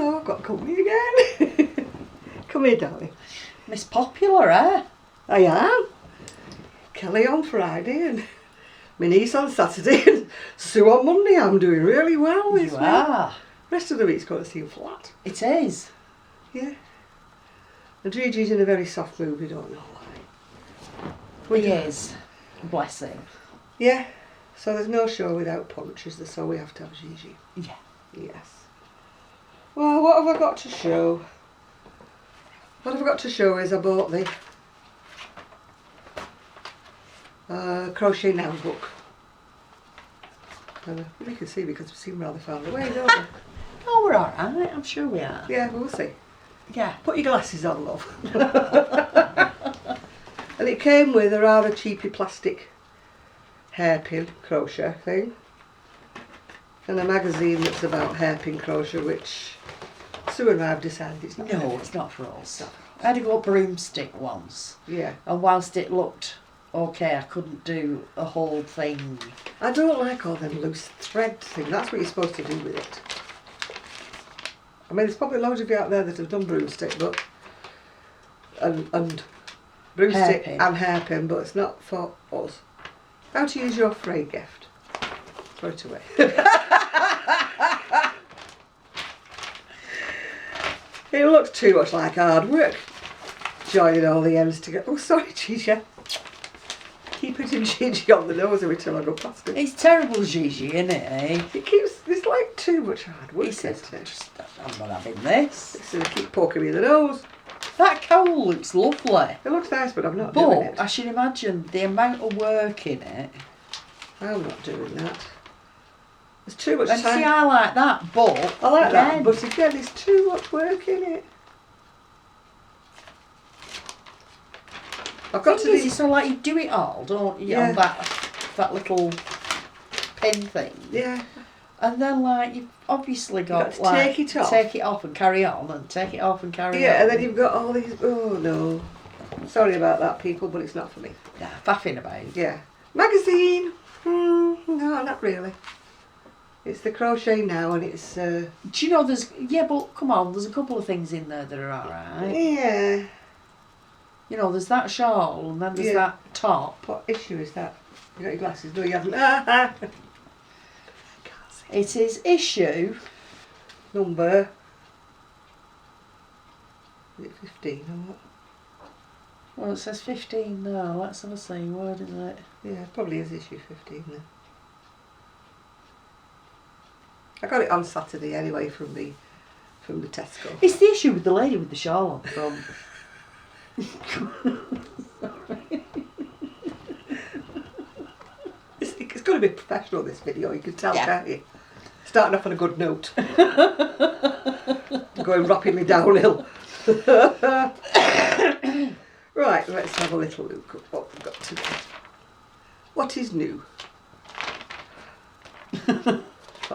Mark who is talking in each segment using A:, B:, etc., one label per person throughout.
A: hello, I've got company again. Come here, darling.
B: Miss Popular, eh?
A: I am. Kelly on Friday and my niece on Saturday and Sue on Monday. I'm doing really well this week.
B: You are.
A: Rest of the week's going to seem flat.
B: It is.
A: Yeah. And Gigi's in a very soft mood, we don't know why.
B: He is. Bless him.
A: Yeah. So there's no show without punch, is there? So we have to have Gigi.
B: Yeah.
A: Yes. Well, what have I got to show? What I've got to show is I bought the Crochet Now book. You can see because we seem rather far away, don't we?
B: Oh, we're alright. I'm sure we are.
A: Yeah, we'll see.
B: Yeah.
A: Put your glasses on, love. And it came with a rather cheapy plastic hairpin crochet thing. And a magazine that's about hairpin crochet, which Sue and I have decided it's not.
B: No, it's not for us. I had to go broomstick once.
A: Yeah.
B: And whilst it looked okay, I couldn't do a whole thing.
A: I don't like all them loose thread things. That's what you're supposed to do with it. I mean, there's probably loads of you out there that have done broomstick, but and broomstick
B: Hairpin.
A: and hairpin, but it's not for us. How to use your free gift? Throw it away. It looks too much like hard work. Joining all the ends together. Oh, sorry, Gigi. Keep putting Gigi on the nose every time I go past it.
B: It's terrible, Gigi, isn't it, eh?
A: It keeps, it's like too much hard work.
B: He says,
A: isn't it?
B: I'm not having this.
A: So they keep poking me in the nose.
B: That cowl looks lovely.
A: It looks nice, but I'm not doing it.
B: But I should imagine the amount of work in it.
A: I'm not doing that. There's too much
B: And
A: time.
B: see, I like that, but
A: I like that,
B: again,
A: but again, there's too much work in it. I've got to
B: thing is,
A: do.
B: it's sort of like you do it all, don't you?
A: Yeah.
B: On that little pin thing.
A: Yeah.
B: And then like you've obviously got
A: You've got to
B: like
A: take it off.
B: take it off and carry on, and take it off and carry on.
A: Yeah, and then you've got all these. Oh no. Sorry about that, people, but it's not for me.
B: Nah, faffing about.
A: Yeah. Magazine. No, not really. It's the Crochet Now, and it's.
B: Do you know there's but come on, there's a couple of things in there that are alright.
A: Yeah.
B: You know, there's that shawl and then there's
A: Yeah.
B: that top.
A: What issue is that? You got your glasses? No, you haven't. Can't see.
B: It is issue.
A: Number. Is it 15 or what?
B: Well, it says 15 there. Let's have a see. Where is it?
A: Yeah, it probably is issue 15 then. I got it on Saturday anyway from the Tesco.
B: It's the issue with the lady with the shawl on the front.
A: It's going to be professional, this video, you can tell,
B: Yeah.
A: can't you? Starting off on a good note. Going rapidly downhill. Right, let's have a little look at what we've got today. What is new?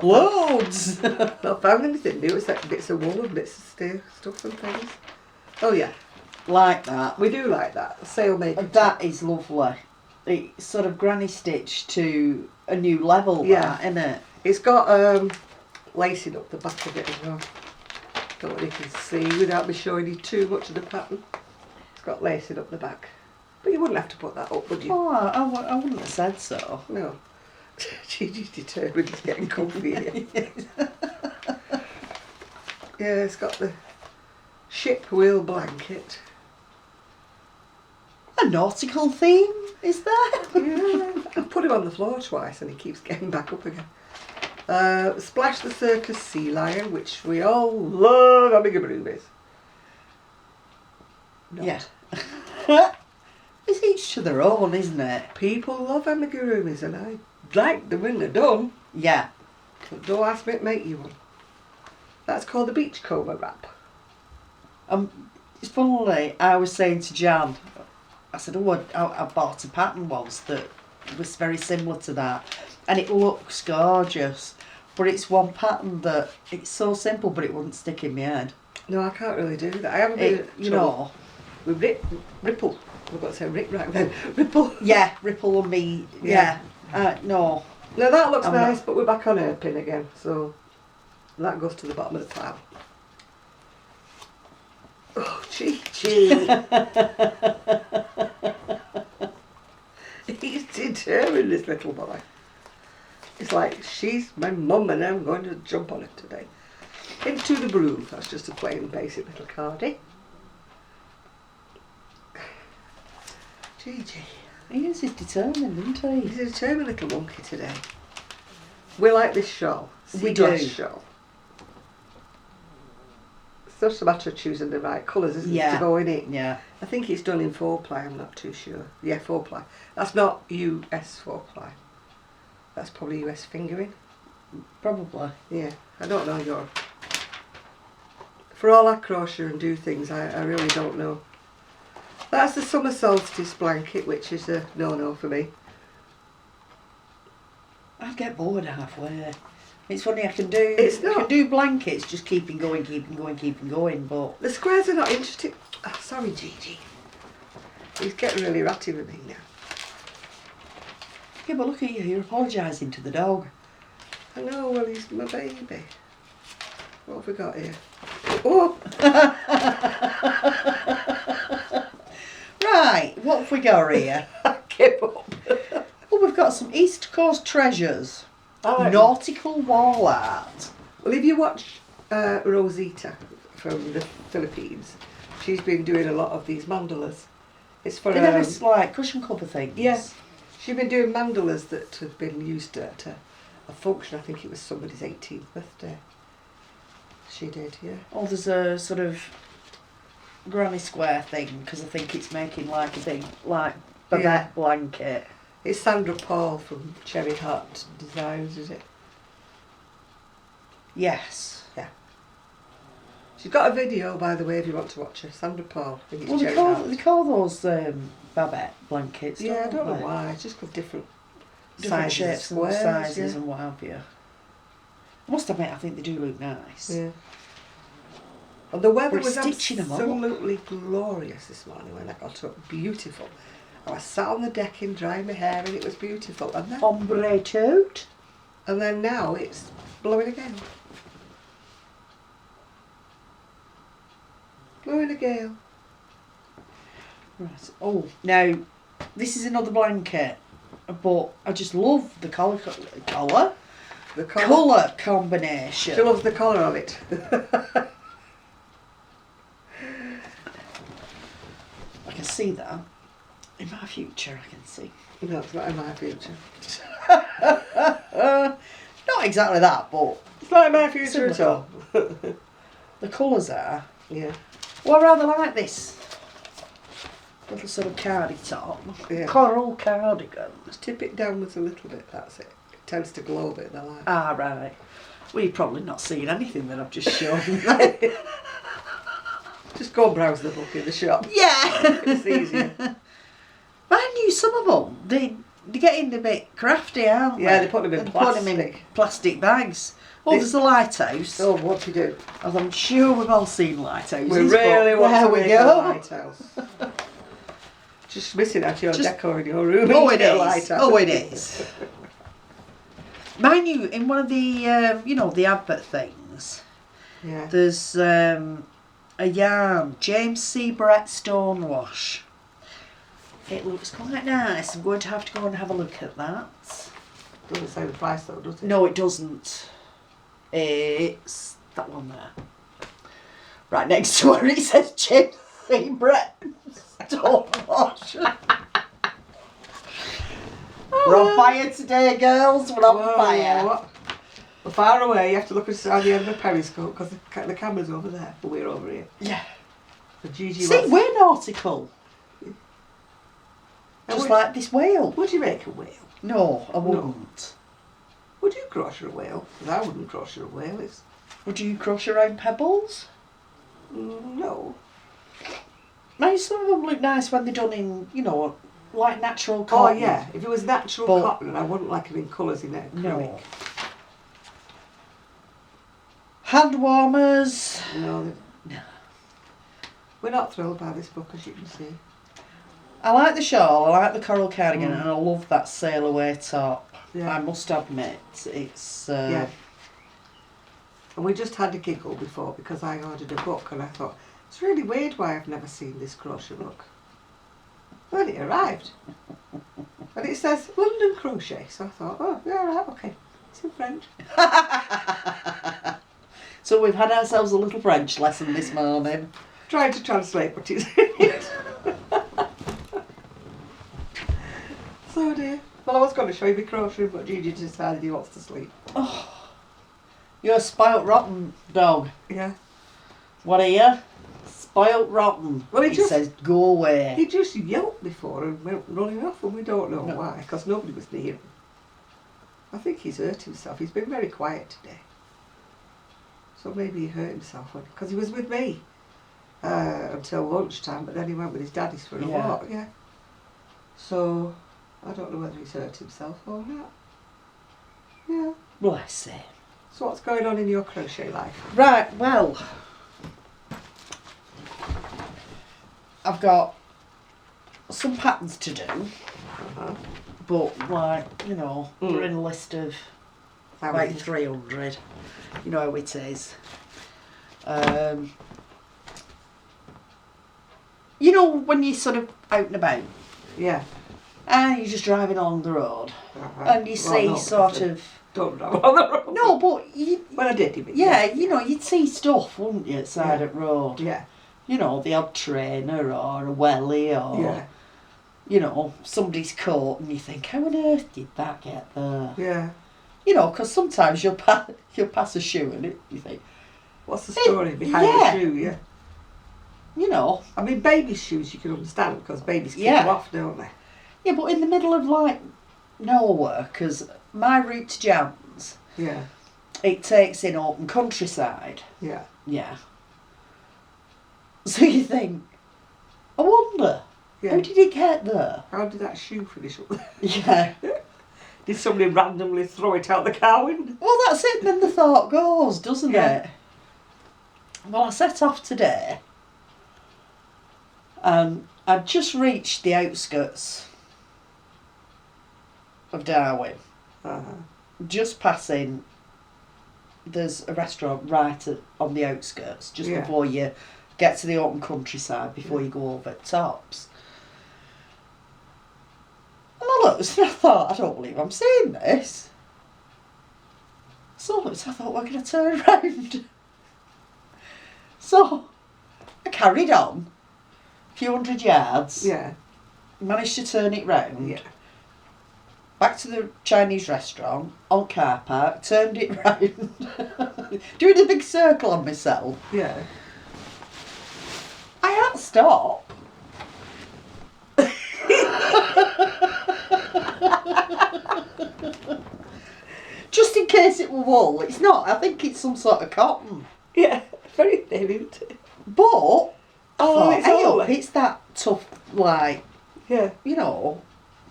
B: Loads!
A: Not found anything new except bits of wool and bits of stuff and things. Oh yeah,
B: Like that.
A: we do like that. Sale made.
B: That is lovely. It's sort of granny stitch to a new level,
A: Yeah.
B: that, isn't it?
A: It's got lacing up the back of it as well. Don't know what you can see without me showing you too much of the pattern. It's got lacing up the back. But you wouldn't have to put that up, would you?
B: Oh, I wouldn't have said so.
A: No. Gigi's determined it's getting comfy here. Yeah, it's got the ship wheel blanket.
B: A nautical theme, is there?
A: Yeah, I put him on the floor twice and he keeps getting back up again. Splash the Circus Sea Lion, which we all love amigurumis.
B: Yeah. It's each to their own, isn't it?
A: People love amigurumis and I like them when they're done.
B: Yeah.
A: But don't ask me to make you one. That's called the Beachcomber wrap.
B: It's funny, I was saying to Jan, I said, I bought a pattern once that was very similar to that. And it looks gorgeous. But it's one pattern that, it's so simple, but it wouldn't stick in my head.
A: No, I can't really do that. I haven't been
B: You know.
A: with Ripple. I've got to say Rick right then. Ripple.
B: Yeah, Ripple and me. Yeah. No.
A: Now that looks
B: I'm
A: nice,
B: not-
A: but we're back on hairpin again, so that goes to the bottom of the pile. Oh, Gigi. He's determined, this little boy. It's like, she's my mum and I'm going to jump on it today. Into the Blue. That's just a plain basic little cardie. Gigi.
B: He's determined, isn't he?
A: He's a determined little monkey today. We like this shawl.
B: We
A: Seagrass
B: do.
A: shawl. It's just a matter of choosing the right colours, isn't it,
B: Yeah.
A: to go in it?
B: Yeah.
A: I think it's done in 4-ply, I'm not too sure. Yeah, 4-ply. That's not US 4-ply. That's probably US fingering.
B: Probably.
A: Yeah, I don't know your... For all I crochet and do things, I really don't know. That's the summer solstice blanket, which is a no-no for me.
B: I'd get bored halfway. It's funny, I can do
A: It's
B: I
A: not.
B: can do blankets, just keeping going, but
A: The squares are not interesting. Oh, sorry, Gigi. He's getting really ratty with me now.
B: yeah, but look at you, you're apologising to the dog.
A: I know, well, he's my baby. What have we got here? Oh!
B: Right, what have we got here?
A: I give up.
B: Oh, we've got some East Coast treasures.
A: I like
B: Nautical wall art.
A: Well, if you watch Rosita from the Philippines, she's been doing a lot of these mandalas. It's for
B: They're nice, like cushion cover things.
A: yeah. She's been doing mandalas that have been used at a function. I think it was somebody's 18th birthday. She did, yeah.
B: Oh, there's a sort of granny square thing, because I think it's making like a big, like, Babette
A: Yeah.
B: blanket.
A: It's Sandra Paul from Cherry Heart Designs, is it?
B: Yes.
A: Yeah. She's got a video, by the way, if you want to watch her. Sandra Paul. I think it's
B: Well,
A: Cherry
B: they
A: Heart.
B: call those Babette blankets.
A: Yeah, I don't know
B: they?
A: why. It's just got different
B: Different
A: sizes,
B: shapes and
A: squares,
B: sizes
A: yeah.
B: and what have you. I must admit, I think they do look nice.
A: Yeah. And the weather
B: We're
A: was
B: stitching 'em up.
A: absolutely glorious this morning when I got up. Beautiful. I was sat on the decking drying my hair and it was beautiful.
B: Ombre tote.
A: And then now it's blowing again. Blowing a gale.
B: Right. Oh, now this is another blanket, but I just love the colour
A: The colour.
B: colour combination.
A: She loves the colour of it.
B: I can see that in my future. I can see.
A: No, it's not in my future.
B: Not exactly that, but
A: It's not in my future at
B: Similar.
A: all.
B: the colours are.
A: Yeah.
B: Well, I rather like this little sort of cardi top,
A: Yeah.
B: coral cardigan.
A: Just tip it downwards a little bit, that's it. It tends to glow a bit, the light.
B: Ah, right. Well, you've probably not seen anything that I've just shown.
A: Just go and browse the book in the shop.
B: Yeah.
A: It's easier.
B: Mind you, some of them, they're getting a bit crafty, aren't they?
A: Yeah, they put them in
B: They put them in
A: plastic.
B: plastic bags. Oh,
A: They-
B: there's a lighthouse.
A: So what do you do?
B: As I'm sure we've all seen lighthouses.
A: We really
B: but
A: want
B: there
A: to
B: we
A: make
B: go.
A: a lighthouse. Just missing out your
B: Just-
A: decor in your room.
B: Oh,
A: and
B: it
A: get a
B: is.
A: lighthouse.
B: Oh, it is. Mind you, in one of the, the advert things,
A: Yeah.
B: there's a yarn, James C. Brett Stonewash. It looks quite nice. I'm going to have to go and have a look at that.
A: Doesn't say the price though, does it?
B: No, it doesn't. It's that one there. Right next to where it says James C. Brett Stonewash. We're on fire today, girls. We're on
A: Whoa,
B: fire.
A: what? We're far away. You have to look at the end of the periscope because the camera's over there, but we're over here.
B: Yeah.
A: The Gigi
B: See,
A: was.
B: we're nautical.
A: Now,
B: Just like this whale.
A: Would you make a whale?
B: No, I wouldn't.
A: Would you crochet a whale? 'Cause I wouldn't crochet a whale. It's
B: Would you crush around pebbles?
A: no.
B: Now, some of them look nice when they're done in, like natural
A: Oh
B: cotton.
A: yeah, if it was natural
B: But-
A: cotton, I wouldn't like it in colours in it.
B: No. Hand warmers.
A: No.
B: No.
A: We're not thrilled by this book, as you can see.
B: I like the shawl, I like the coral cardigan, and I love that sail away top.
A: Yeah.
B: I must admit, it's...
A: Yeah. And we just had a giggle before because I ordered a book and I thought, It's really weird why I've never seen this crochet book. When it arrived. And it says London Crochet, so I thought, oh, yeah, right, okay. It's in French.
B: So we've had ourselves a little French lesson this morning.
A: Trying to translate what it's in it. So dear. Well, I was going to show you my crochet, but Gigi decided he wants to sleep.
B: Oh, you're a spoilt rotten dog.
A: Yeah.
B: What are you? Spoilt rotten.
A: Well,
B: he says, go away.
A: He just yelped before and went running off, and we don't know why, because nobody was near him. I think he's hurt himself. He's been very quiet today. So maybe he hurt himself because he was with me until lunchtime, but then he went with his daddies for a walk. Yeah. So I don't know whether he's hurt himself or not. Yeah.
B: Bless him.
A: So what's going on in your crochet life?
B: Right, well, I've got some patterns to do, but like, you know, we're in a list of like 300. You know how it is. You know when you're sort of out and about?
A: Yeah.
B: And you're just driving along the road, and you see sort of...
A: Don't drive on the road.
B: No, but...
A: Well, I did, you mean.
B: Yeah, you know, you'd see stuff, wouldn't you, at side of the road?
A: Yeah.
B: You know, the odd trainer or a welly or, you know, somebody's coat, and you think, how on earth did that get there?
A: Yeah.
B: You know, because sometimes you'll pass a shoe and you think...
A: What's the story behind the shoe, yeah?
B: You know.
A: I mean, baby shoes you can understand, because babies keep them off, don't they?
B: Yeah, but in the middle of, like, nowhere, because my route to Jan's, it takes in open countryside.
A: Yeah.
B: Yeah. So you think, I wonder, how did it get there?
A: How did that shoe finish up there?
B: Yeah.
A: Did somebody randomly throw it out the car window?
B: Well, that's it, then the thought goes, doesn't it? Well, I set off today, and I'd just reached the outskirts of Darwin. Just passing, there's a restaurant right on the outskirts, just before you get to the open countryside, before you go over the tops. And I looked and I thought, I don't believe I'm seeing this. So I looked, I thought, we're going to turn around. So I carried on a few hundred yards.
A: Yeah.
B: Managed to turn it round.
A: Yeah.
B: Back to the Chinese restaurant, on car park, turned it round. Doing a big circle on myself.
A: Yeah.
B: I had to stop. Just in case it were wool. It's not. I think it's some sort of cotton.
A: Yeah. Very thin, isn't it?
B: But
A: it's
B: that tough, like,
A: you
B: know,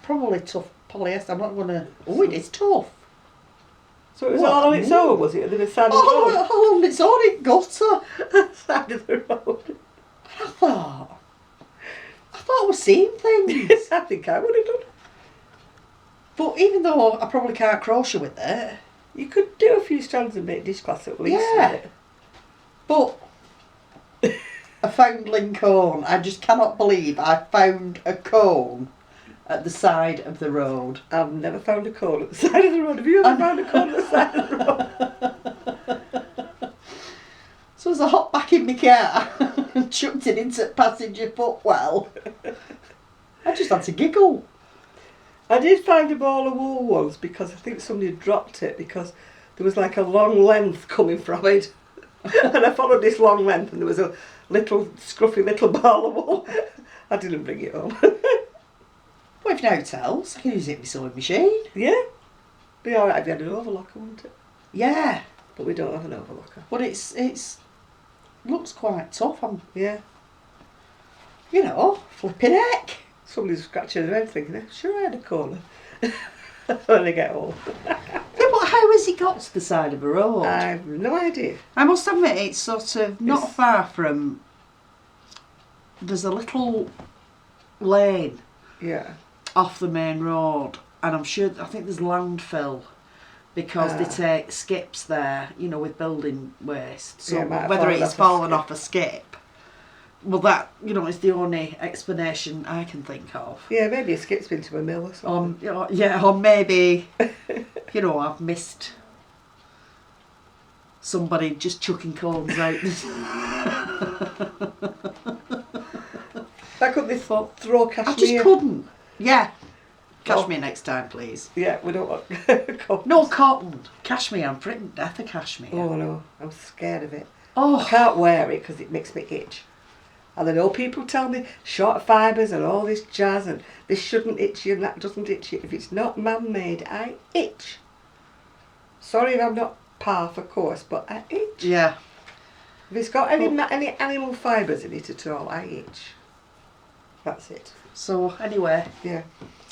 B: probably tough polyester. I'm not going to... Oh, it is tough.
A: So it was all on its own, was it? At the side of the road?
B: All on its own, it gutter.
A: Side of the road.
B: I thought I was seeing things.
A: Yes, I think I would have done.
B: But even though I probably can't crochet with it,
A: you could do a few strands and make dishcloths at least with it.
B: But a foundling cone. I just cannot believe I found a cone at the side of the road.
A: I've never found a cone at the side of the road. Have you ever found a cone at the side of the road?
B: So as I hopped back in my car and chucked it into the passenger footwell, I just had to giggle.
A: I did find a ball of wool once because I think somebody had dropped it because there was like a long length coming from it. And I followed this long length and there was a little scruffy little ball of wool. I didn't bring it home.
B: Well, if no tells, I can use it in my sewing machine.
A: Yeah. Be alright if you had an overlocker, wouldn't it?
B: Yeah.
A: But we don't have an overlocker.
B: But it's looks quite tough.
A: Yeah.
B: You know, flipping heck.
A: Somebody's scratching their head thinking, sure I had a corner. When they get home.
B: Yeah, but how has he got to the side of a road?
A: I have no idea.
B: I must admit, it's sort of not far from... There's a little lane off the main road, and I think there's landfill because they take skips there, you know, with building waste. So whether it's fallen off a skip Well, that, is the only explanation I can think of.
A: Yeah, maybe a skip's been to a mill or something.
B: Or maybe, I've missed somebody just chucking cones out.
A: Why couldn't they throw cashmere?
B: I just couldn't. Yeah. Cashmere next time, please.
A: Yeah, we don't want cotton.
B: No cotton. Cashmere, I'm frightened to death of cashmere.
A: Oh no, I'm scared of it.
B: Oh.
A: I can't wear it because it makes me itch. And I know people tell me short fibres and all this jazz and this shouldn't itch you and that doesn't itch you. If it's not man-made, I itch. Sorry if I'm not par for course, but I itch.
B: Yeah.
A: If it's got any animal fibres in it at all, I itch. That's it.
B: So, anyway.
A: Yeah.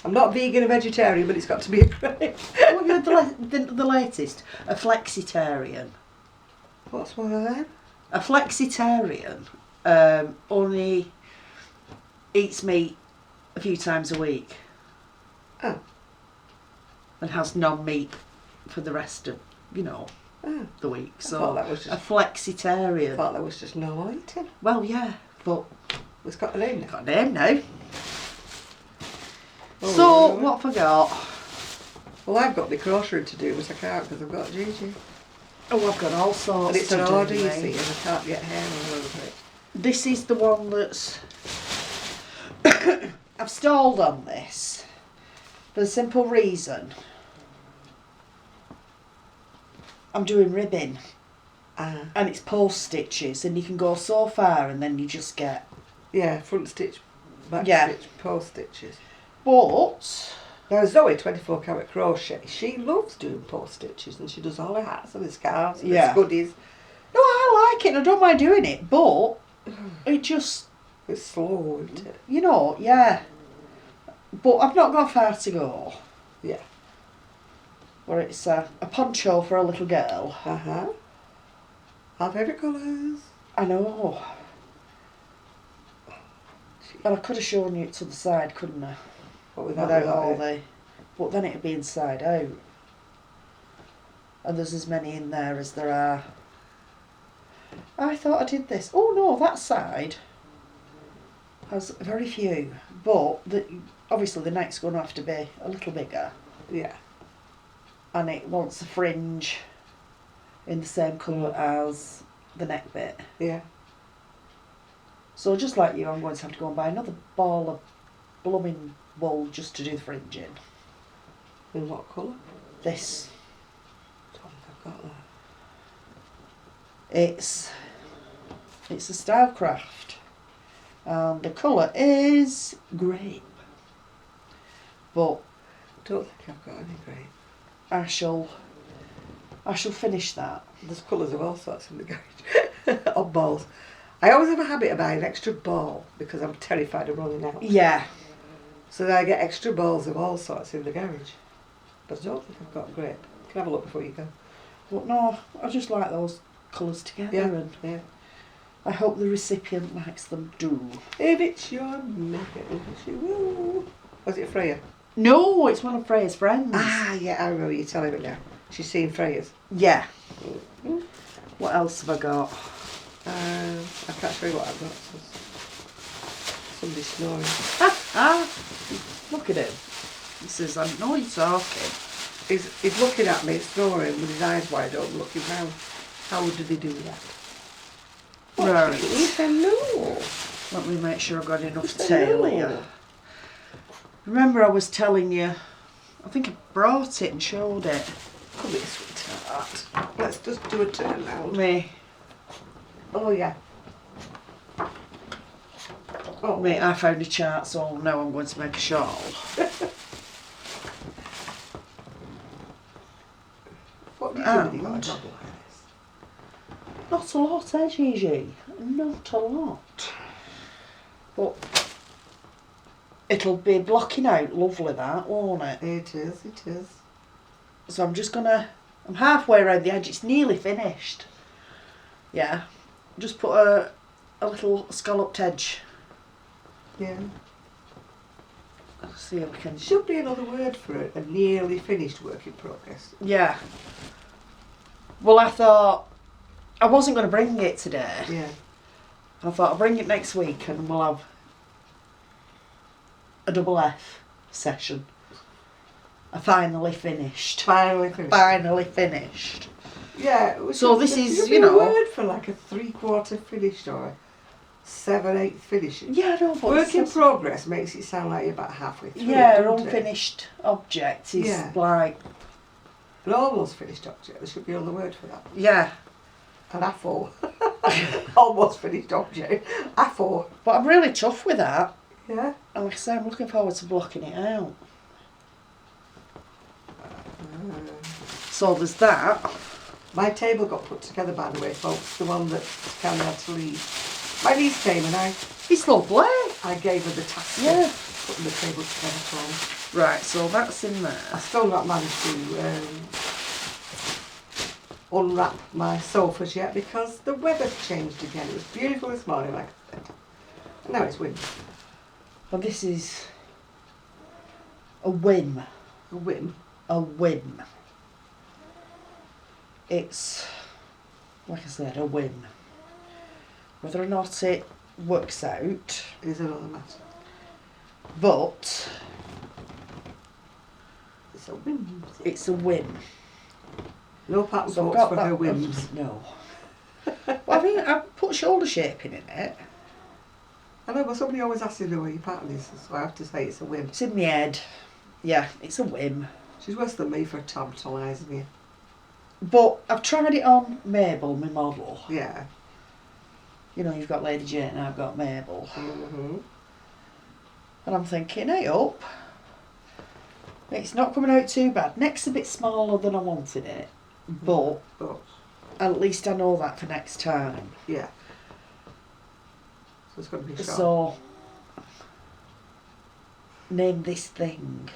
A: I'm not vegan or vegetarian, but it's got to be a crepe.
B: What have you had the latest? A flexitarian.
A: What's one of them?
B: A flexitarian only eats meat a few times a week.
A: Oh.
B: And has non-meat for the rest of, the week. So,
A: I thought that was just,
B: a flexitarian.
A: I thought that was just no eating.
B: Well, yeah, but
A: It's got a name now.
B: got a name now.
A: Oh,
B: So,
A: really?
B: what have I got?
A: Well, I've got the crocheting to do, but I can't because I've got Gigi.
B: Oh, I've got all sorts
A: And it's
B: to
A: an
B: do,
A: order, you
B: mate.
A: see, and I can't get hair all over it.
B: This is the one that's... I've stalled on this for the simple reason I'm doing ribbing and it's post stitches and you can go so far and then you just get...
A: Yeah, front stitch, back
B: Yeah.
A: stitch, post stitches.
B: But...
A: Now Zoe, 24 karat crochet, she loves doing post stitches and she does all her hats and her scarves and
B: Yeah.
A: her goodies.
B: No, I like it and I don't mind doing it, but it just...
A: It's slow, isn't it?
B: Yeah. But I've not got far to go.
A: Yeah.
B: Where it's a poncho for a little girl.
A: Uh-huh. Our favourite colours.
B: I know. And I could have shown you it to the side, couldn't I?
A: But
B: Without all the... But then it'd be inside out. And there's as many in there as there are. I thought I did this. Oh no, that side has very few. But obviously the neck's going to have to be a little bigger.
A: Yeah.
B: And it wants a fringe in the same colour as the neck bit.
A: Yeah.
B: So just like you, I'm going to have to go and buy another ball of blooming wool just to do the fringing.
A: In what colour?
B: This.
A: I don't think I've got that.
B: It's a Stylecraft. The colour is grape. But
A: Don't think I've got any grey.
B: I shall finish that.
A: There's colours of all sorts in the garage. Odd balls. I always have a habit of buying an extra ball because I'm terrified of running out.
B: Yeah.
A: So then I get extra balls of all sorts in the garage. But I don't think I've got grape. Can I have a look before you go?
B: But no, I just like those colours together and
A: Yeah.
B: I hope the recipient likes them too.
A: If it's your makeup, she will. Was it Freya?
B: No, it's one of Freya's friends.
A: Ah, yeah, I remember you telling me now. She's seen Freya's.
B: Yeah.
A: Mm-hmm.
B: What else have I got?
A: I can't show you what I've got. Somebody's snoring.
B: Look at him. He says, I know he's talking.
A: He's looking at me, snoring, with his eyes wide open, looking round. How do they do that?
B: Right.
A: Yes, I know.
B: Let me make sure I've got enough
A: Yes, I
B: tail
A: know.
B: here. Remember I was telling you, I think I brought it and showed it.
A: Come here, sweetheart. Let's just do a turn round.
B: Me.
A: Oh, yeah. Oh,
B: Mate, I found a chart, so now I'm going to make a shawl.
A: What do you do with your
B: And-
A: bottle like this?
B: Not a lot, eh, Gigi? Not a lot. But it'll be blocking out lovely, that, won't it?
A: It is, it is.
B: So I'm halfway around the edge, it's nearly finished. Yeah. Just put a little scalloped edge.
A: Yeah.
B: Let's see if we can...
A: Should be another word for it, a nearly finished work in progress.
B: Yeah. Well, I thought I wasn't going to bring it today.
A: Yeah.
B: I thought I'll bring it next week and we'll have a double F session. I finally finished. Finally finished.
A: Yeah.
B: So this is,
A: should
B: you
A: be a
B: know.
A: word for like a 3/4 finished or a 7/8 finishing.
B: Yeah, I know, but
A: Work in progress makes it sound like you're about halfway through.
B: yeah,
A: doesn't it?
B: unfinished object is
A: Yeah.
B: like,
A: An almost finished object. There should be another word for that.
B: yeah.
A: An AFO. Almost finished object. AFO.
B: But I'm really tough with that.
A: Yeah.
B: And like I say, I'm looking forward to blocking it out. So there's that.
A: My table got put together, by the way, folks. The one that kind of had to leave. My niece came and
B: It's lovely.
A: I gave her the task
B: Yeah.
A: of putting the table together for me.
B: Right, so that's in
A: I
B: there.
A: still not managed to unwrap my sofas yet because the weather's changed again. It was beautiful this morning, like I said. And now it's windy.
B: And this is a whim.
A: A whim.
B: A whim. It's, like I said, a whim. Whether or not it works out,
A: Is another matter.
B: but
A: It's a whim.
B: it's a whim.
A: No pattern
B: So I've
A: folks
B: got
A: for
B: that.
A: her whims.
B: No. Well, I mean, I put shoulder shaping in it.
A: I know, but somebody always asks me where your pattern is, so I have to say it's a whim.
B: It's in my head. Yeah, it's a whim.
A: She's worse than me for tantalising you.
B: But I've tried it on Mabel, my model.
A: Yeah.
B: You know, you've got Lady Jane and I've got Mabel.
A: Mm-hmm.
B: And I'm thinking, hey up. It's not coming out too bad. Neck's a bit smaller than I wanted it. But
A: But,
B: at least I know that for next time.
A: yeah. So it's going to be short.
B: So, name this thing.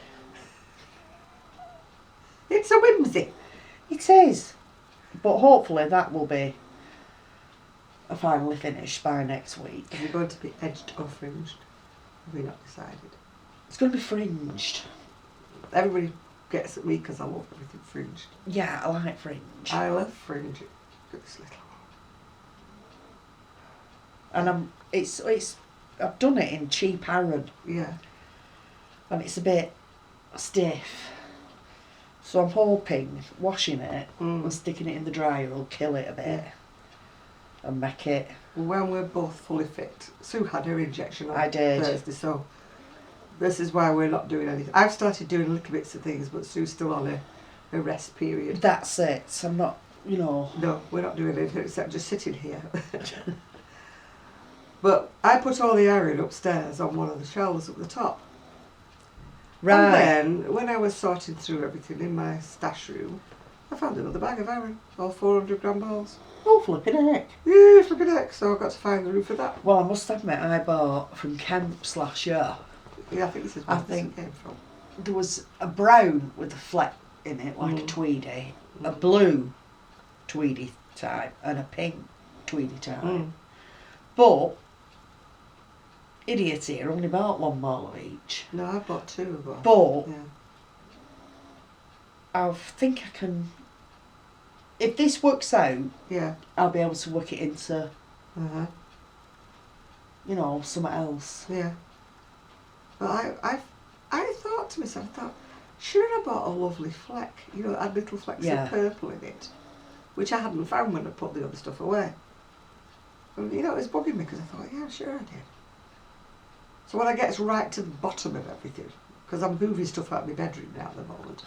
A: It's a whimsy.
B: It is. But hopefully that will be a finally finished by next week.
A: Is it going to be edged or fringed? Have we not decided?
B: It's going to be fringed.
A: Everybody gets at me because I love everything fringed.
B: Yeah, I like fringe.
A: I love fringe. Look at this little one.
B: And I've done it in cheap iron
A: Yeah.
B: and it's a bit stiff. So I'm hoping washing it and sticking it in the dryer will kill it a bit
A: Yeah.
B: and make it.
A: When we're both fully fit, Sue had her injection on
B: I did.
A: Thursday, so this is why we're not doing anything. I've started doing little bits of things, but Sue's still on a rest period.
B: That's it. I'm not, you know.
A: No, we're not doing anything except just sitting here. But I put all the iron upstairs on one of the shelves at the top.
B: Right.
A: And then, when I was sorting through everything in my stash room, I found another bag of iron, all 400 gram balls.
B: Oh, flipping heck.
A: Yeah, flipping heck, so I've got to find the room for that.
B: Well, I must admit, I bought from Kemp's last year.
A: Yeah, I think this is where this came from.
B: There was a brown with a fleck in it, like a tweedy, a blue tweedy type, and a pink tweedy type. But idiot here only bought one ball of each.
A: No, I bought two of them.
B: But
A: Yeah.
B: I think I can. If this works out,
A: Yeah.
B: I'll be able to work it into,
A: Uh-huh.
B: you know, something else.
A: Yeah. But I thought to myself, sure I bought a lovely fleck, you know, that had little flecks
B: Yeah.
A: of purple in it, which I hadn't found when I put the other stuff away. And, you know, it was bugging me because I thought, yeah, sure I did. So when I get right to the bottom of everything, because I'm moving stuff out of my bedroom now at the moment,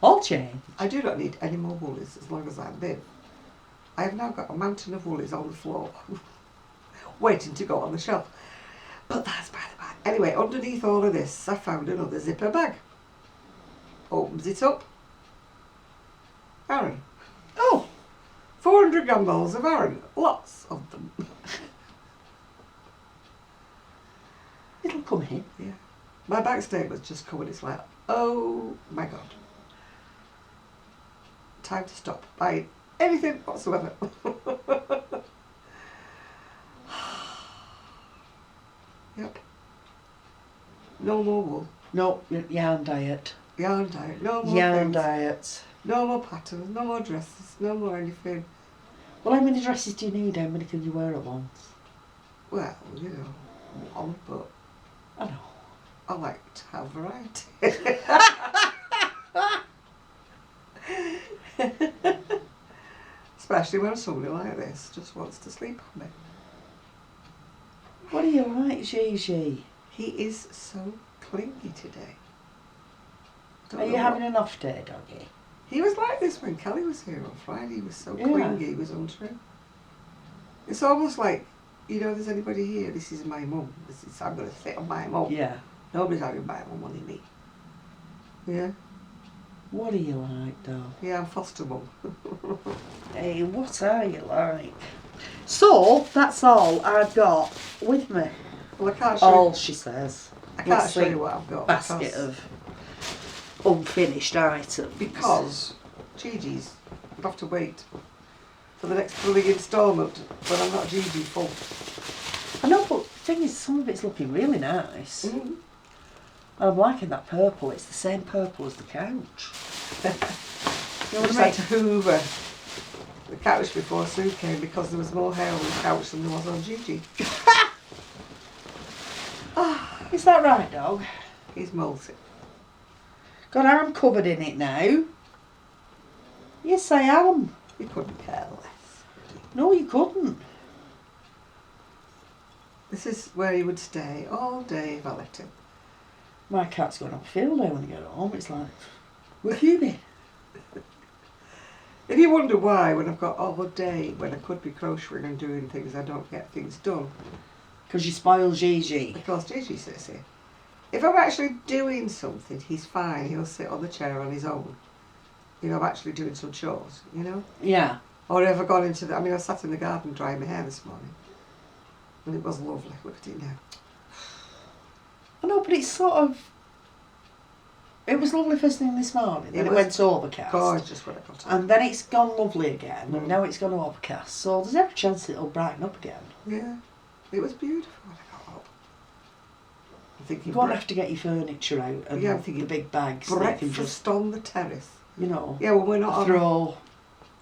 B: All change.
A: I do not need any more woolies as long as I live. I have now got a mountain of woolies on the floor, waiting to go on the shelf. But that's by the by. Anyway, underneath all of this, I found another zipper bag. Opens it up. Aaron.
B: Oh,
A: 400 gram balls of Aaron. Lots of them.
B: it'll come in.
A: Yeah. My bank statement's just come and it's like, oh my God. Time to stop buying anything whatsoever. Yep. No more wool.
B: No, yarn diet.
A: Yarn diet. No more
B: Yarn
A: things.
B: diet.
A: No more patterns. No more dresses. No more anything.
B: Well, how many dresses do you need? How many can you wear at once?
A: Well, you know, one, but
B: I know.
A: I like to have variety. Especially when somebody like this just wants to sleep on me.
B: What do you like, Gigi?
A: He is so clingy today.
B: Are you having an off day, doggy?
A: He was like this when Kelly was here on Friday. He was so
B: Yeah.
A: clingy, he was untrue. It's almost like, you know, there's anybody here, this is my mum. I'm going to sit on my mum.
B: Yeah.
A: Nobody's having my mum, only me. Yeah?
B: What do you like, dog?
A: Yeah, I'm foster mum.
B: Hey, what are you like? So, that's all I've got with me.
A: Well, I can't show
B: All,
A: you.
B: she says.
A: I can't
B: Let's
A: show
B: see.
A: you what I've got.
B: Basket of unfinished items.
A: Because Gigi's, you'll have to wait for the next bloody instalment when I'm not Gigi full.
B: I know, but the thing is, some of it's looking really nice.
A: Mm.
B: I'm liking that purple. It's the same purple as the couch.
A: You know, I had to hoover the couch before Sue came because there was more hair on the couch than there was on Gigi.
B: Is that right, dog?
A: He's molting.
B: God, I'm covered in it now. Yes, I am.
A: You couldn't care less.
B: No, you couldn't.
A: This is where he would stay all day if I let him.
B: My cat's going on field day when I get home. It's like, where have you been?
A: If you wonder why, when I've got all day when I could be crocheting and doing things, I don't get things done.
B: Because you spoil Gigi.
A: Because Gigi sits here. If I'm actually doing something, he's fine. He'll sit on the chair on his own. You know, I'm actually doing some chores, you know?
B: Yeah.
A: Or have I gone into the... I mean, I sat in the garden drying my hair this morning. And it was lovely. Look at it now.
B: I know, but it's sort of... It was lovely first thing this morning. Then it went overcast.
A: Gorgeous when I got it.
B: And then it's gone lovely again.
A: Mm.
B: And now it's gone overcast. So there's every chance it'll brighten up again.
A: Yeah. It was beautiful when I got up. I'm thinking...
B: You won't have to get your furniture out and
A: Yeah, I'm thinking
B: the big bags. So you can
A: breakfast
B: just,
A: on the terrace.
B: you know,
A: Yeah, when we're not on...
B: throw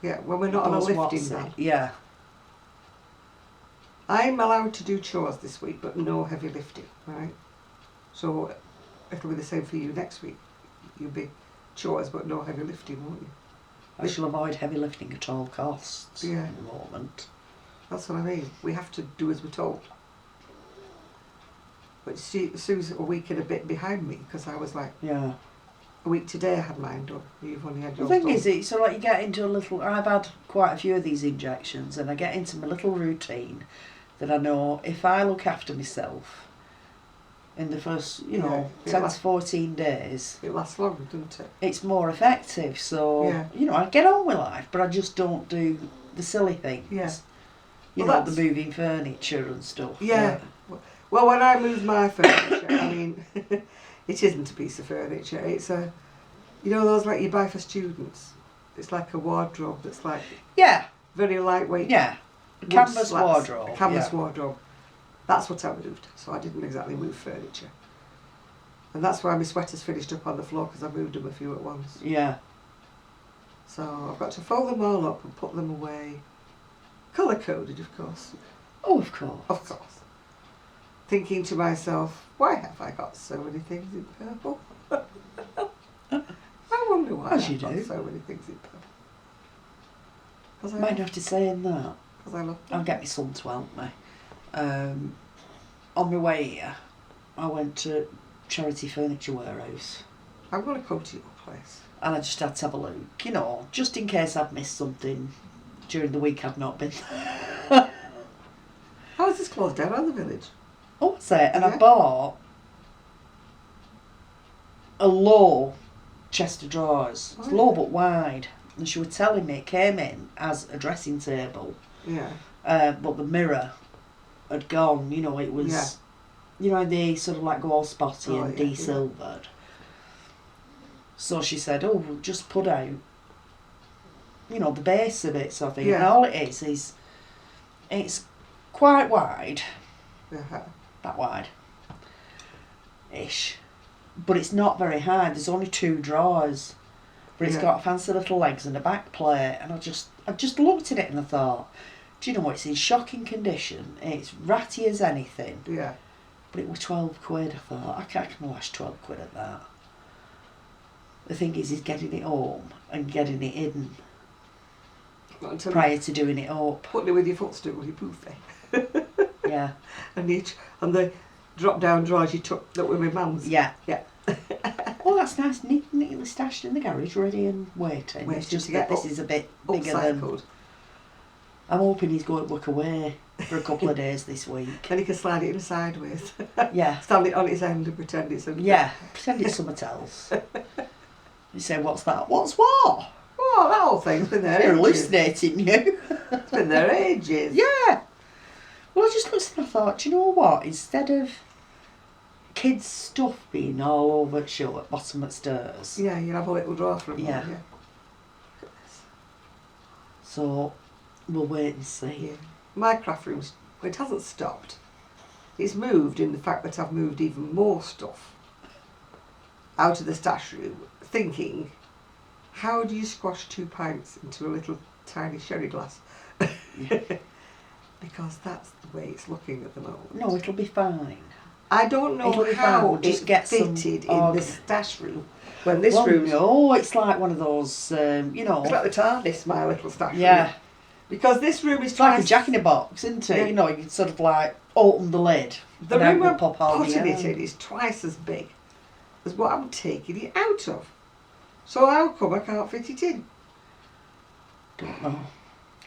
A: Yeah, when we're not on a
B: those
A: lifting
B: what's
A: van.
B: it? Yeah.
A: I'm allowed to do chores this week, but no heavy lifting, right? So it'll be the same for you next week. You'll be chores, but no heavy lifting, won't you?
B: I shall avoid heavy lifting at all costs
A: Yeah.
B: at the moment.
A: That's what I mean. We have to do as we're told. But Sue's a week and a bit behind me because I was like,
B: Yeah.
A: a week today I had mine done. You've only had
B: The
A: yours
B: thing
A: done.
B: is, it's so like you get into a little... I've had quite a few of these injections and I get into my little routine that I know if I look after myself in the first, you know,
A: Yeah,
B: 10 to 14 days,
A: It lasts longer, doesn't it?
B: it's more effective. So,
A: Yeah.
B: you know, I get on with life, but I just don't do the silly things.
A: Yeah.
B: You
A: Well,
B: know, the
A: that's-
B: moving furniture and stuff.
A: Yeah. Well, when I moved my furniture, I mean, it isn't a piece of furniture. It's a, you know, those like you buy for students. It's like a wardrobe that's like
B: Yeah.
A: very lightweight.
B: Yeah. A
A: wood
B: canvas
A: slats,
B: wardrobe.
A: A canvas
B: yeah.
A: wardrobe. That's what I moved. So I didn't exactly move furniture. And that's why my sweaters finished up on the floor because I moved them a few at once.
B: Yeah.
A: So I've got to fold them all up and put them away. Colour coded, of course.
B: Oh, of course.
A: Of course. Thinking to myself, why have I got so many things in purple? I wonder why
B: As
A: I've
B: you
A: got
B: do.
A: so many things in purple. Because I,
B: Mind
A: love-
B: after saying that,
A: 'cause I love
B: I'll get my son to help me. On my way here, I went to Charity Furniture Warehouse
A: I'm going to come to your place.
B: and I just had to have a look, you know, just in case I'd missed something during the week I've not been there.
A: How is this closed down on the village?
B: Oh, what's it? And
A: Yeah.
B: I bought a low chest of drawers. It's
A: Oh,
B: low
A: yeah.
B: but wide. And she was telling me it came in as a dressing table,
A: Yeah.
B: but the mirror had gone, you know, it was,
A: Yeah.
B: you know, they sort of like go all spotty
A: Oh,
B: and
A: yeah, yeah.
B: de-silvered. So she said, oh, we'll just put out, you know, the base of it sort of thing. And
A: Yeah.
B: all it is it's quite wide,
A: Yeah.
B: that wide, ish. But it's not very high, there's only 2 drawers. but it's
A: Yeah.
B: got fancy little legs and a back plate, and I just looked at it and I thought, do you know what? It's in shocking condition. It's ratty as anything,
A: Yeah.
B: but it was 12 quid. I thought I can lash 12 quid at that. The thing is getting it home and getting it hidden
A: Not until
B: prior to doing it up.
A: putting it with your footstool, you poofy.
B: Yeah.
A: and the drop down drawers you took that were my mum's.
B: Yeah.
A: Yeah.
B: Oh, that's nice, neatly stashed in the garage, ready and waiting.
A: Waiting
B: It's just
A: to
B: that
A: get
B: this is a bit bigger than.
A: Upcycled.
B: I'm hoping he's going to work away for a couple of days this week.
A: Then you can slide it in sideways.
B: Yeah.
A: Stand it on its end and pretend it's a...
B: Yeah, pretend it's something else. You say, what's that? What's what?
A: Oh, that whole thing's been there
B: They're
A: ages.
B: hallucinating you.
A: It's been there ages.
B: Yeah. Well, I just looked and I thought, do you know what? Instead of kids' stuff being all over the show at bottom of stairs.
A: Yeah, you have a little drawer for them.
B: Yeah.
A: Yeah.
B: So we'll wait and see.
A: Yeah. My craft room's, well, it hasn't stopped. It's moved in the fact that I've moved even more stuff out of the stash room, thinking, how do you squash 2 pints into a little tiny sherry glass?
B: Yeah.
A: Because that's the way it's looking at the moment.
B: No, it'll be fine.
A: I don't know
B: It'll be fine,
A: how
B: we'll just
A: it
B: get some
A: fitted in
B: organ-
A: the stash room when this
B: Well,
A: room's...
B: no, it's like one of those, you know.
A: It's like the TARDIS, my little stash
B: Yeah.
A: room. Because this room is
B: It's like a
A: twice...
B: jack in a box, isn't it?
A: Yeah.
B: You know, you sort of like open the lid.
A: The
B: and out
A: room
B: will
A: I'm
B: pop all the
A: putting it
B: air.
A: in is twice as big as what I'm taking it out of. So how come I can't fit it in?
B: Don't know.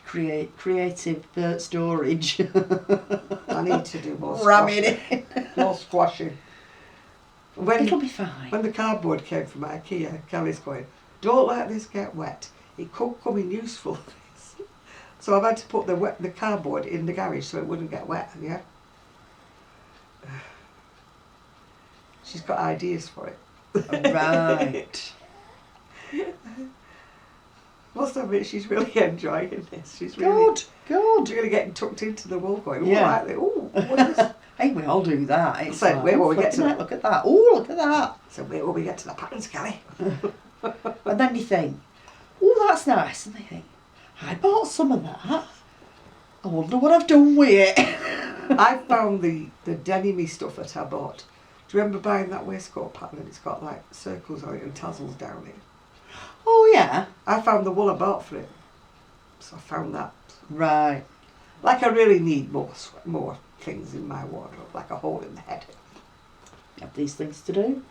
B: Creative storage.
A: I need to do more
B: Ramming
A: squashing.
B: it.
A: More squashing.
B: It'll
A: When,
B: be fine.
A: when the cardboard came from IKEA, Kelly's going, don't let this get wet. It could come in useful. So I've had to put the cardboard in the garage so it wouldn't get wet, yeah? She's got ideas for it.
B: Right.
A: Must admit she's really enjoying this. She's really...
B: Good.
A: You're going to get tucked into the wall going,
B: Yeah.
A: ooh, what is this?
B: Hey, we all do that. It's
A: So, wait,
B: oh,
A: will we get
B: flipping
A: to
B: heck, look at that. Oh, look at that.
A: So wait till we get to the patterns, Kelly.
B: And then you think, oh, that's nice. And they think, I bought some of that. I wonder what I've done with it.
A: I found the denim-y stuff that I bought. Do you remember buying that waistcoat pattern and it's got like circles on it and tassels down it?
B: Oh, yeah.
A: I found the wool I bought for it. So I found that.
B: Right.
A: Like I really need more things in my wardrobe, like a hole in the head.
B: Have these things to do,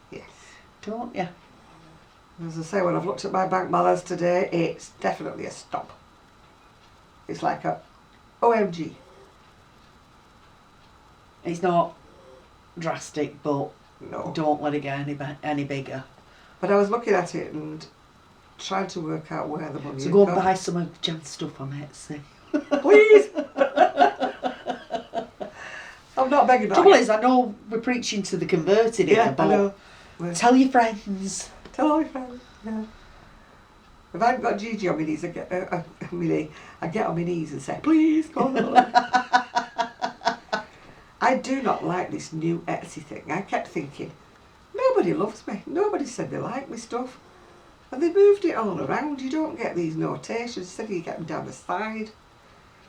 A: Yes.
B: don't you?
A: As I say, when I've looked at my bank balance today, it's definitely a stop. It's like a OMG.
B: It's not drastic, but
A: No.
B: don't let it get any bigger.
A: But I was looking at it and trying to work out where the money
B: So
A: had
B: go and
A: gone.
B: buy some of Jan's stuff on Etsy.
A: Please! I'm not begging that.
B: Trouble is, I know we're preaching to the converted here,
A: yeah, I
B: but
A: know. Well,
B: tell your friends.
A: tell all your friends. Yeah. If I hadn't got Gigi on my knees, I get on my knees and say, please, go on. I do not like this new Etsy thing. I kept thinking, nobody loves me. Nobody said they like my stuff. And they moved it all around. You don't get these notations. Instead you get them down the side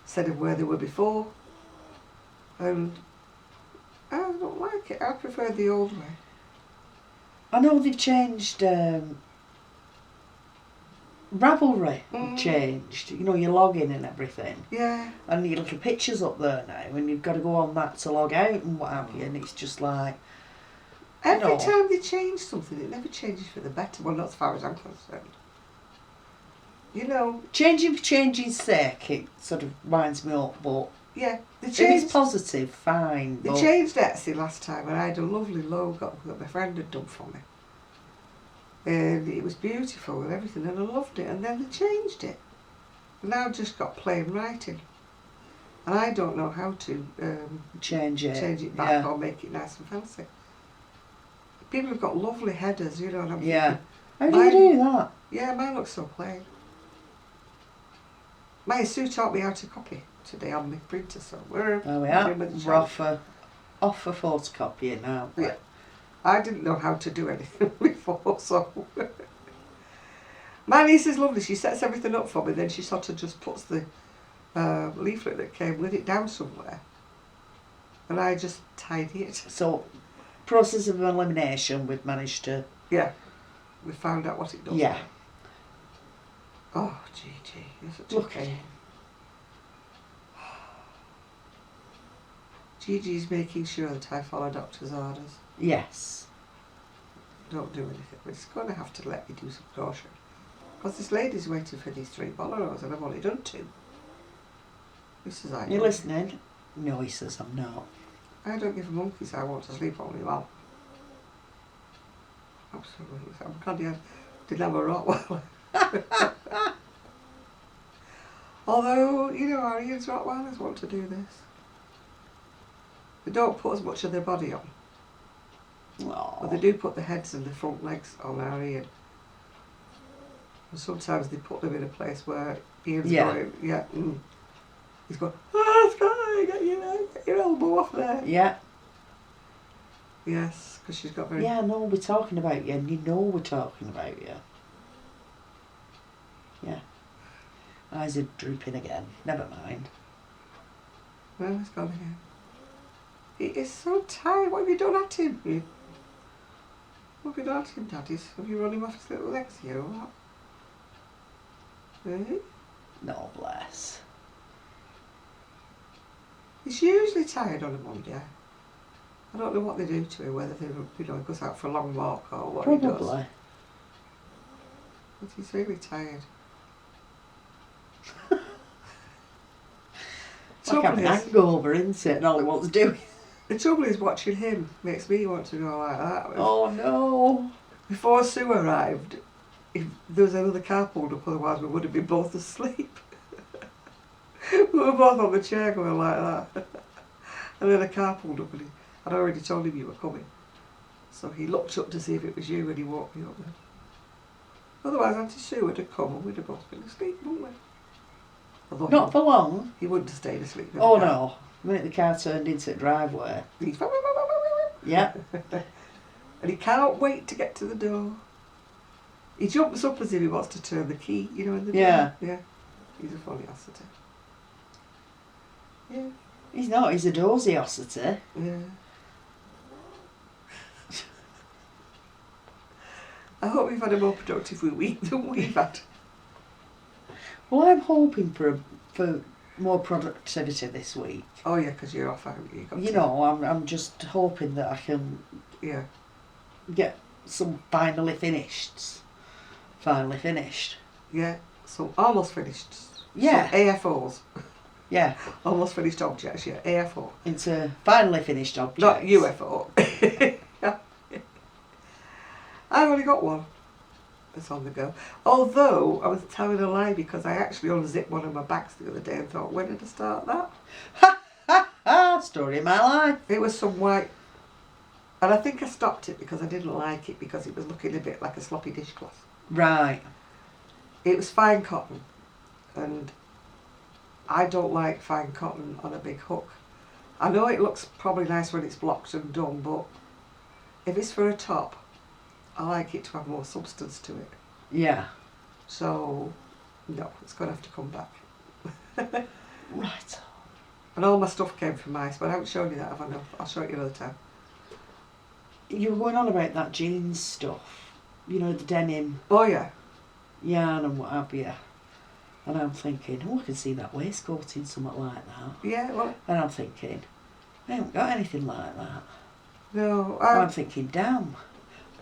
A: instead of where they were before. And I don't like it. I prefer the old way.
B: I know they've changed Ravelry. Changed. You know, your login and everything.
A: Yeah.
B: And your little pictures up there now, and you've got to go on that to log out and what have you, and it's just like...
A: Every
B: No.
A: time they change something, it never changes for the better. Well, not as far as I'm concerned. You know,
B: Changing for changing's sake, it sort of winds me up, but
A: yeah, they
B: if
A: changed.
B: it's positive, fine.
A: They
B: But
A: changed Etsy last time, and I had a lovely logo that my friend had done for me. And it was beautiful and everything, and I loved it. And then they changed it. And now I've just got plain writing. And I don't know how to
B: change it.
A: change it back
B: Yeah.
A: or make it nice and fancy. People have got lovely headers, you know, and I'm
B: Yeah.
A: thinking,
B: How do you do that?
A: yeah, mine looks so plain. My Sue taught me how to copy today on my printer, so we're
B: There we are.
A: with the
B: We're off for photocopying now.
A: Yeah. I didn't know how to do anything before, so My niece is lovely. She sets everything up for me, then she sort of just puts the leaflet that came with it down somewhere. And I just tidy it.
B: So, process of elimination, we've managed to...
A: Yeah. We found out what it does.
B: Yeah.
A: Oh, Gigi, you're such
B: Look
A: a
B: at
A: pain.
B: him.
A: Gigi's making sure that I follow doctor's orders.
B: Yes.
A: Don't do anything. We're just going to have to let me do some crochet. Because this lady's waiting for these 3 boleros and I've only done 2. He says I
B: You
A: don't.
B: listening? No, he says I'm not.
A: I don't give a monkey's I want to sleep only well. Absolutely. I'm glad you didn't have a Rottweiler. Although, you know, our Ian's Rottweilers want to do this. They don't put as much of their body on.
B: Oh.
A: But they do put the heads and the front legs on our Ian. And sometimes they put them in a place where Ian's going, he's going, oh, Sky, get your elbow off there.
B: Yeah.
A: Yes, because she's got very...
B: Yeah, no, we're talking about you, and you know we're talking about you. Yeah. Eyes are drooping again. Never mind.
A: Well, he's gone again. He is so tired. What have you done at him? What have you done at him, Daddies? Have you run him off his little legs here or what? Eh?
B: No, bless.
A: He's usually tired on a Monday. I don't know what they do to him, whether they, he goes out for a long walk or what he does.
B: Probably.
A: But he's really tired.
B: Like having an hangover, isn't it? And all he wants to do is...
A: The trouble is watching him makes me want to go like that.
B: Oh no.
A: Before Sue arrived, if there was another car pulled up, otherwise we would have been both asleep. We were both on the chair going like that. And then a car pulled up and I'd already told him you were coming. So he looked up to see if it was you and he woke me up then. Otherwise Auntie Sue would have come and we'd have both been asleep, wouldn't we? Although
B: Not for long.
A: he wouldn't have stayed asleep.
B: Oh no. The minute the car turned into the driveway.
A: He's
B: Yeah.
A: And he can't wait to get to the door. He jumps up as if he wants to turn the key, you know, in the door.
B: Yeah.
A: Yeah. He's a funny ossity. Yeah.
B: He's not, he's a dozy ossity.
A: Yeah. I hope we've had a more productive week than we've had.
B: Well, I'm hoping for more productivity this week.
A: Oh yeah, because you're off, haven't you?
B: You know, I'm just hoping that I can get some finally finished.
A: Yeah, so almost finished.
B: Yeah.
A: So AFOs.
B: Yeah.
A: Almost finished objects, yeah. AFO.
B: Into finally finished objects.
A: Not UFO. I've only got one that's on the go. Although, I was telling a lie because I actually unzipped one of my bags the other day and thought, when did I start that?
B: Ha ha ha! Story of my life.
A: It was some white... And I think I stopped it because I didn't like it because it was looking a bit like a sloppy dishcloth.
B: Right.
A: It was fine cotton. And I don't like fine cotton on a big hook. I know it looks probably nice when it's blocked and done, but if it's for a top, I like it to have more substance to it.
B: Yeah.
A: So, no, it's going to have to come back.
B: Right.
A: And all my stuff came from Ice, but I haven't shown you that, have I? No, I'll show it you another time.
B: You were going on about that jeans stuff. You know, the denim
A: Oh yeah.
B: yarn and what have you. And I'm thinking, oh, I can see that waistcoat in something like that.
A: Yeah, well,
B: And I'm thinking, I haven't got anything like that.
A: no,
B: I'm thinking, damn.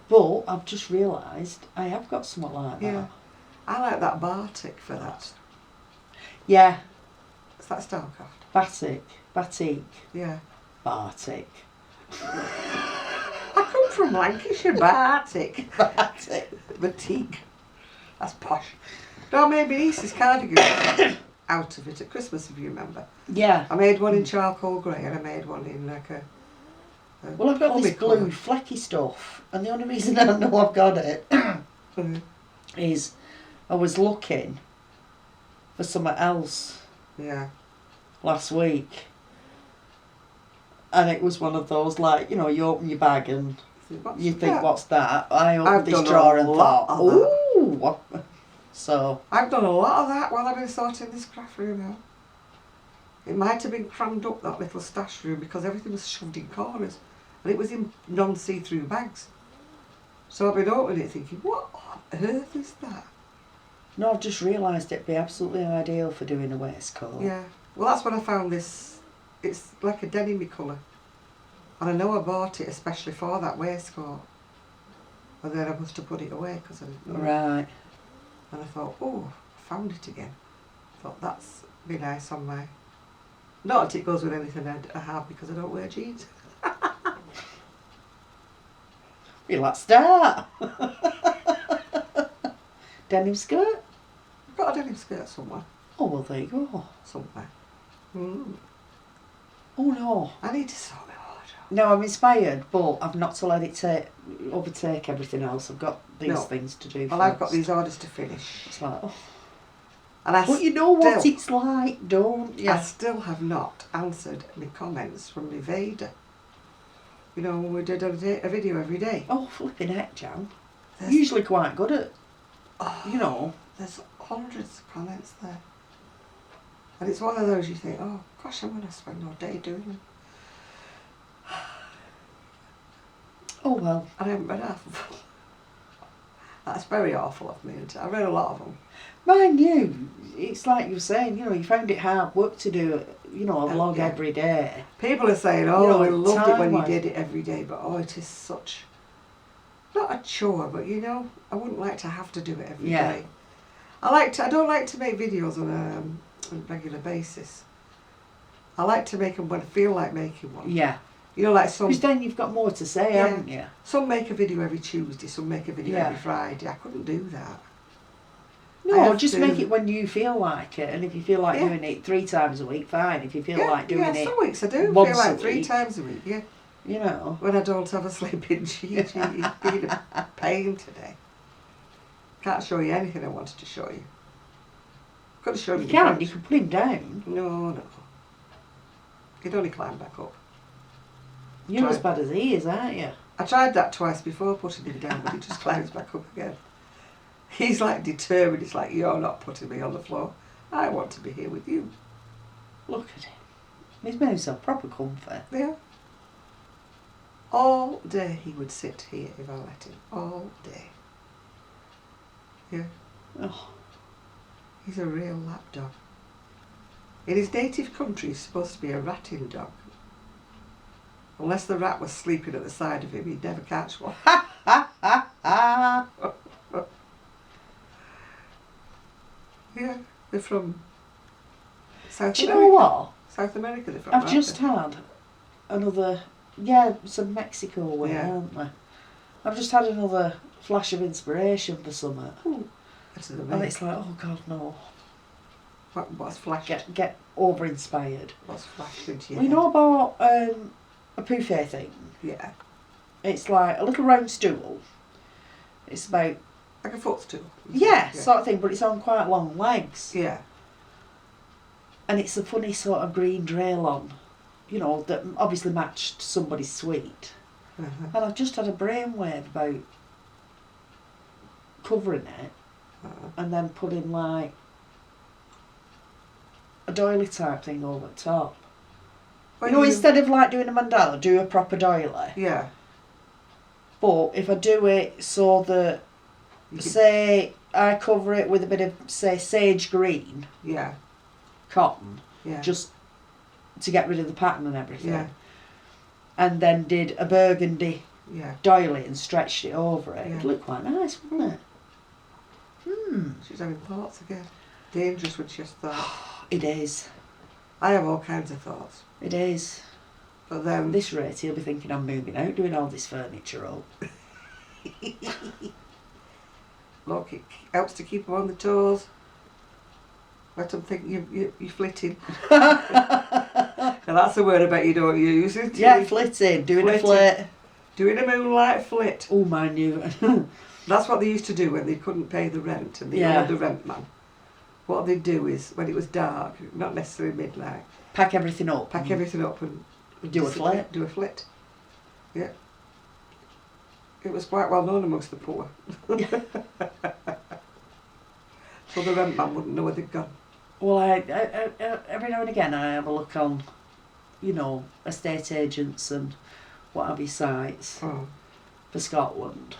B: But I've just realised I have got something like that.
A: yeah. I like that batik for that.
B: Yeah,
A: Is that Starcraft?
B: batik,
A: Yeah.
B: batik.
A: I come from Lancashire, batik. Batik. That's posh. No, I made my niece's cardigan out of it at Christmas, if you remember.
B: Yeah.
A: I made one in charcoal grey and I made one in like a
B: Well, I've got this
A: colour.
B: blue flecky stuff, and the only reason I know I've got it is I was looking for something else
A: Yeah.
B: last week, and it was one of those, like, you know, you open your bag and
A: What's
B: you think,
A: that?
B: what's that? I
A: I've
B: opened this
A: done
B: drawer
A: a
B: and
A: lot
B: thought,
A: of that.
B: ooh, what? So
A: I've done a lot of that while I've been sorting this craft room out. It might have been crammed up, that little stash room, because everything was shoved in corners. And it was in non-see-through bags. So I've been opening it thinking, what on earth is that?
B: no, I've just realised it'd be absolutely ideal for doing a waistcoat.
A: Yeah. Well, that's when I found this. It's like a denim colour. And I know I bought it especially for that waistcoat. And then I must have put it away because I didn't know.
B: Right.
A: And I thought, oh, I found it again. I thought that's be nice on my... Not that it goes with anything I have because I don't wear jeans.
B: Well, let's start. Denim skirt?
A: I've got a denim skirt somewhere.
B: Oh, well, there you go.
A: Somewhere.
B: Oh, no.
A: I need to sort my wardrobe.
B: No, I'm inspired, but I've not to let it overtake everything else. I've got these things to do
A: Well,
B: first.
A: I've got these orders to finish.
B: It's like, oh.
A: And
B: But you know what it's like, don't you?
A: I still have not answered my comments from my Vader. You know, we did a video every day.
B: Oh, flipping heck, Jan.
A: There's,
B: Usually quite good at, you know.
A: There's hundreds of comments there. And it's one of those you think, oh gosh, I'm going to spend all day doing them.
B: Oh, well.
A: And I haven't read half of them. That's very awful of me. I read a lot of them.
B: Mind you, it's like you were saying, you know, you found it hard work to do, you know, a vlog every day.
A: People are saying, oh,
B: You know,
A: we loved it when you
B: time-wise.
A: did it every day, but oh, it is such, not a chore, but you know, I wouldn't like to have to do it every day. I don't like to make videos on a regular basis. I like to make them when I feel like making one.
B: Yeah.
A: You know, like some...
B: Because then you've got more to say, haven't you?
A: Some make a video every Tuesday, some make a video every Friday. I couldn't do that.
B: No, just make it when you feel like it. And if you feel like doing it 3 times a week, fine. If you feel like doing it
A: some weeks I do
B: once
A: feel like
B: a
A: 3
B: week,
A: times a week, yeah.
B: You know.
A: When I don't have a sleeping Gigi, he's been a pain today. Can't show you anything I wanted to show you. Couldn't show
B: You can put him down.
A: No. He'd only climb back up.
B: You're as bad as he is, aren't you?
A: I tried that twice before putting him down, but he just climbs back up again. He's like determined. It's like, you're not putting me on the floor. I want to be here with you.
B: Look at him. He's made himself proper comfort.
A: Yeah. All day he would sit here if I let him. All day. Yeah.
B: Oh.
A: He's a real lapdog. In his native country, he's supposed to be a ratting dog. Unless the rat was sleeping at the side of him, he'd never catch one. Yeah, they're from South America.
B: Do you know what?
A: South America they're from.
B: I've just had another, some Mexico way, aren't they? I've just had another flash of inspiration for summer.
A: And
B: it's like, oh God, no.
A: What's flashed?
B: Get over-inspired.
A: What's flashed into your
B: You know about a buffet thing?
A: Yeah.
B: It's like a little round stool. It's about...
A: Like a footstool?
B: Yeah, sort of thing, but it's on quite long legs.
A: Yeah.
B: And it's a funny sort of green draylon, you know, that obviously matched somebody's suite. And I've just had a brainwave about covering it and then putting like a doily type thing over the top.
A: Well,
B: you know, instead of like doing a mandala, do a proper doily.
A: Yeah.
B: But if I do it so that, say, I cover it with a bit of, say, sage green cotton, just to get rid of the pattern and everything, and then did a burgundy doily and stretched it over it, it'd look quite nice, wouldn't it?
A: She's having thoughts again. Dangerous when she has thoughts.
B: It is.
A: I have all kinds of thoughts.
B: It is.
A: But then...
B: At this rate, he'll be thinking I'm moving out, doing all this furniture up.
A: Look, it helps to keep them on the toes. Let them think you're flitting. Now that's a word I bet you don't use, isn't it?
B: Yeah, flitting, doing a flit.
A: Doing a moonlight flit.
B: Oh, my new...
A: That's what they used to do when they couldn't pay the rent and they owed the rent man. What they'd do is, when it was dark, not necessarily midnight,
B: pack everything up.
A: Pack everything up and
B: do a flit.
A: Do a flit. Yeah. It was quite well known amongst the poor. So the rent man wouldn't know where they'd gone.
B: Well, I every now and again I have a look on, you know, estate agents and what have you sites
A: Oh.
B: for Scotland.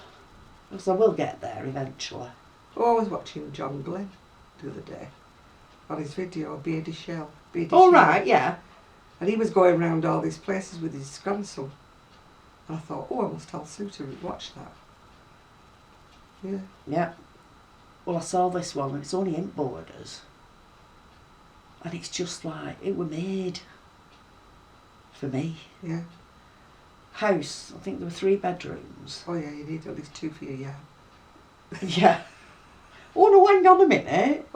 B: Because I will get there eventually.
A: Oh, I was watching John Glenn the other day on his video, Beardy Shell.
B: Oh, right, yeah.
A: And he was going round all these places with his grandson. And I thought, oh, I must tell Sue to watch that. Yeah.
B: Yeah. Well, I saw this one and it's only in Borders. And it's just like, it were made for me.
A: Yeah.
B: House, I think there were 3 bedrooms.
A: Oh yeah, you need at least 2 for your yard.
B: Yeah. Oh no, hang on a minute.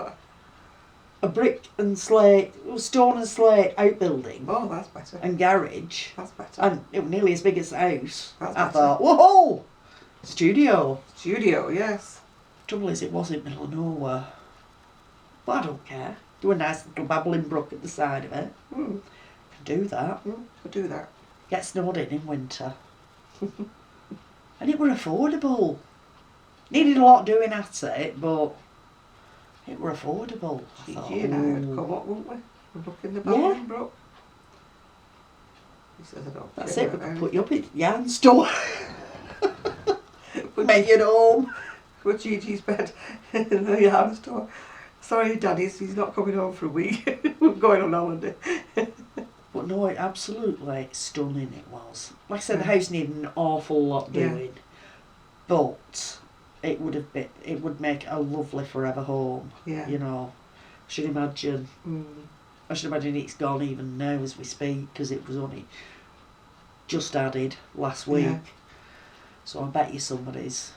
B: A brick and slate, stone and slate outbuilding.
A: Oh, that's better.
B: And garage.
A: That's better.
B: And it was nearly as big as the house.
A: That's
B: I
A: better.
B: thought, whoa! Studio.
A: Studio, yes.
B: Trouble is, it was in middle of nowhere. But I don't care. Do a nice little babbling brook at the side of it.
A: Mm.
B: Can do that.
A: We'll do that.
B: Get snowed in winter. And it were affordable. Needed a lot doing at it, but it were affordable. I thought,
A: Gigi and I would
B: ooh.
A: come up, wouldn't we? We'd look in the Babbling Brook. He says, I don't
B: That's
A: care
B: it, we
A: about
B: could put you up in yarn store.
A: anything.
B: Make it home.
A: Put Gigi's bed in the yarn store. Sorry, Daddy, he's not coming home for a week. We're going on holiday.
B: But no, it absolutely stunning it was. Like I said, the house needed an awful lot doing. But it would make a lovely forever home.
A: Yeah.
B: You know, I should imagine it's gone even now as we speak, because it was only just added last week.
A: Yeah.
B: So I bet you somebody's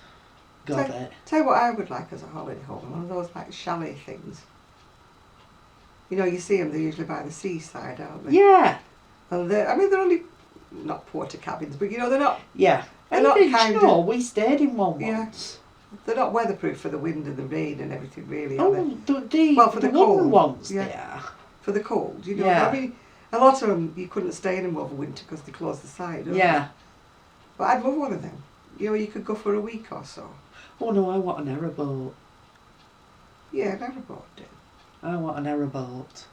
B: got it.
A: Tell you what I would like as a holiday home, one of those like chalet things. You know, you see them, they're usually by the seaside, aren't they?
B: Yeah.
A: And they're only not porter cabins, but you know, they're not.
B: Yeah.
A: They're
B: And
A: not
B: you
A: kind
B: know,
A: of.
B: we stayed in one
A: Yeah.
B: once.
A: They're not weatherproof for the wind and the rain and everything, really, are they?
B: Oh,
A: Well, for the
B: wooden
A: cold,
B: ones
A: yeah.
B: they are.
A: For the cold, you know.
B: Yeah.
A: I mean, a lot of them you couldn't stay in them over winter because they close the side. Don't
B: Yeah.
A: They? But I'd love one of them. You know, you could go for a week or so.
B: Oh no, I want an aeroboat.
A: Yeah, never bought it.
B: I want an aeroboat.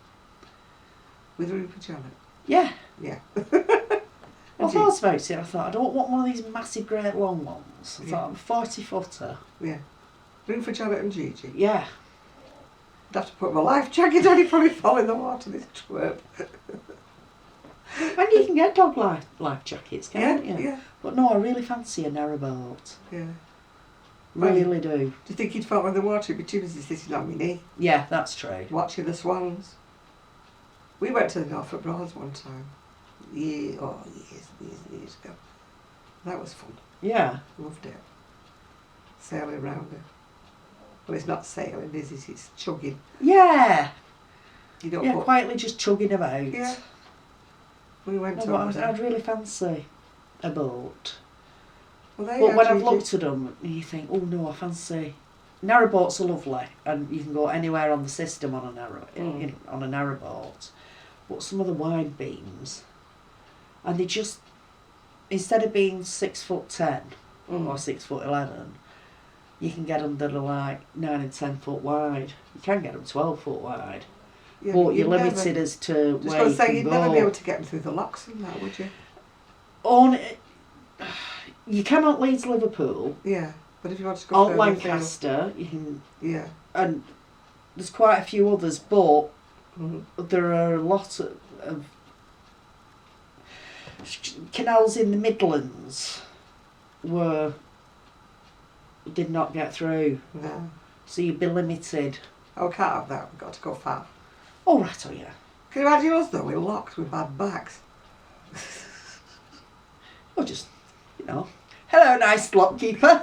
A: With room for Janet.
B: Yeah.
A: Yeah.
B: I thought about it. I thought, I don't want one of these massive, great long ones. I
A: Yeah.
B: thought, 40-footer.
A: Yeah. Room for Janet and Gigi.
B: Yeah.
A: I'd have to put my life jacket on, he'd probably fall in the water, this twerp.
B: And you can get dog life jackets, can't you?
A: Yeah.
B: But no, I really fancy an aeroboat.
A: Yeah.
B: Really do.
A: Do you think he'd fall in the water? It'd be too busy sitting on my knee,
B: Yeah, that's true.
A: watching the swans. We went to the Norfolk Broads one time. Years ago. That was fun.
B: Yeah.
A: Loved it. Sailing around it. Well, it's not sailing, is it? It's chugging.
B: Yeah.
A: You don't
B: Yeah,
A: put...
B: quietly just chugging about.
A: Yeah. We went
B: No,
A: to...
B: but I'd really fancy a boat.
A: Well, they
B: But when I've
A: actually
B: looked at them, you think, oh no, I fancy... Narrowboats are lovely, and you can go anywhere on the system on a narrowboat. But some of the wide beams, and they just, instead of being 6'10" or 6'11", you can get them that are like 9 and 10 foot wide. You can get them 12 foot wide.
A: Yeah,
B: but you're
A: you'd
B: limited as to
A: Just
B: where
A: going
B: you
A: to say,
B: can
A: you'd
B: go.
A: never be able to get them through the locks and that, would you?
B: You can at Leeds, Liverpool.
A: Yeah, but if you want to go
B: Alt
A: further
B: Lancaster, you can,
A: yeah.
B: and there's quite a few others, but
A: Mm-hmm.
B: there are a lot of canals in the Midlands where you did not get through.
A: No.
B: So you'd be limited.
A: Oh, can't have that. We've got to go far.
B: Oh, right, oh yeah.
A: Can you imagine us though? We're locked with bad bags.
B: Or just, hello, nice lockkeeper.